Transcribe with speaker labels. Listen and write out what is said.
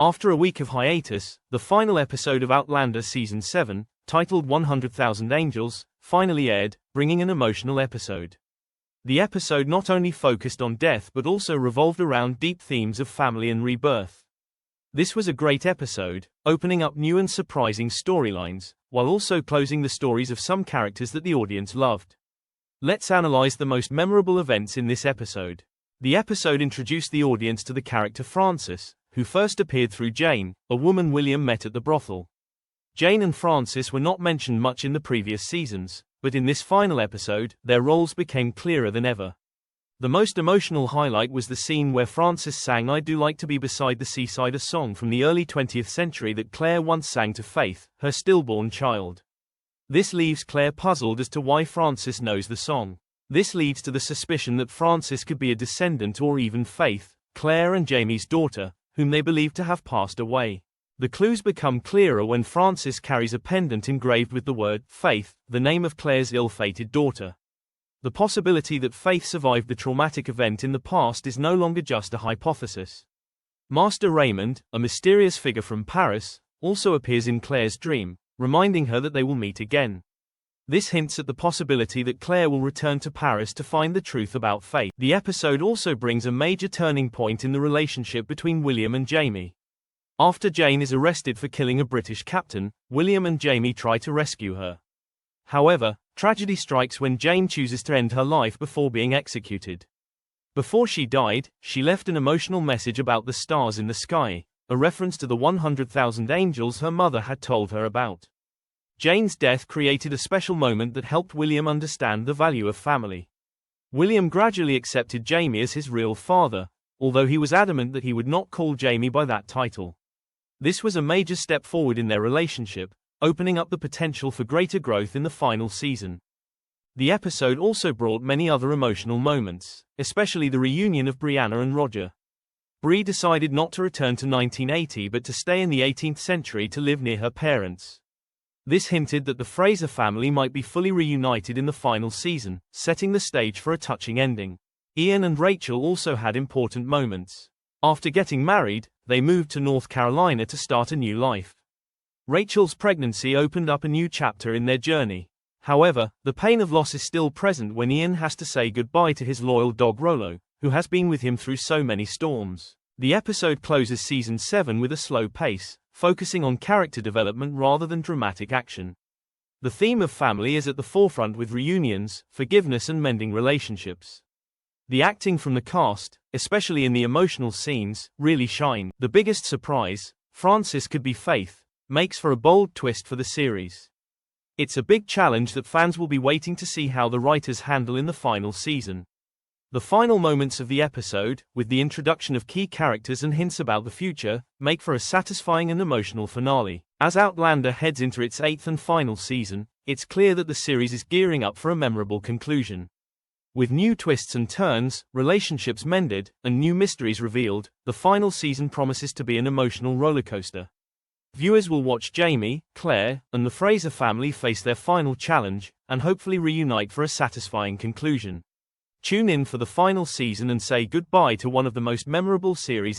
Speaker 1: After a week of hiatus, the final episode of Outlander Season 7, titled 100,000 Angels, finally aired, bringing an emotional episode. The episode not only focused on death but also revolved around deep themes of family and rebirth. This was a great episode, opening up new and surprising storylines, while also closing the stories of some characters that the audience loved. Let's analyze the most memorable events in this episode. The episode introduced the audience to the character Frances, who first appeared through Jane, a woman William met at the brothel. Jane and Frances were not mentioned much in the previous seasons, but in this final episode, their roles became clearer than ever. The most emotional highlight was the scene where Frances sang "I Do Like to Be Beside the Seaside," a song from the early 20th century that Claire once sang to Faith, her stillborn child. This leaves Claire puzzled as to why Frances knows the song. This leads to the suspicion that Frances could be a descendant or even Faith, Claire and Jamie's daughter, whom they believe to have passed away. The clues become clearer when Frances carries a pendant engraved with the word Faith, the name of Claire's ill-fated daughter. The possibility that Faith survived the traumatic event in the past is no longer just a hypothesis. Master Raymond, a mysterious figure from Paris, also appears in Claire's dream, reminding her that they will meet again. This hints at the possibility that Claire will return to Paris to find the truth about Faith. The episode also brings a major turning point in the relationship between William and Jamie. After Jane is arrested for killing a British captain, William and Jamie try to rescue her. However, tragedy strikes when Jane chooses to end her life before being executed. Before she died, she left an emotional message about the stars in the sky, a reference to the 100,000 angels her mother had told her about. Jane's death created a special moment that helped William understand the value of family. William gradually accepted Jamie as his real father, although he was adamant that he would not call Jamie by that title. This was a major step forward in their relationship, opening up the potential for greater growth in the final season. The episode also brought many other emotional moments, especially the reunion of Brianna and Roger. Bri decided not to return to 1980 but to stay in the 18th century to live near her parents. This hinted that the Fraser family might be fully reunited in the final season, setting the stage for a touching ending. Ian and Rachel also had important moments. After getting married, they moved to North Carolina to start a new life. Rachel's pregnancy opened up a new chapter in their journey. However, the pain of loss is still present when Ian has to say goodbye to his loyal dog Rolo, who has been with him through so many storms. The episode closes Season 7 with a slow pace, focusing on character development rather than dramatic action. The theme of family is at the forefront with reunions, forgiveness and mending relationships. The acting from the cast, especially in the emotional scenes, really shine. The biggest surprise, Frances could be Faith, makes for a bold twist for the series. It's a big challenge that fans will be waiting to see how the writers handle in the final season. The final moments of the episode, with the introduction of key characters and hints about the future, make for a satisfying and emotional finale. As Outlander heads into its 8th and final season, it's clear that the series is gearing up for a memorable conclusion. With new twists and turns, relationships mended, and new mysteries revealed, the final season promises to be an emotional rollercoaster. Viewers will watch Jamie, Claire, and the Fraser family face their final challenge, and hopefully reunite for a satisfying conclusion. Tune in for the final season and say goodbye to one of the most memorable series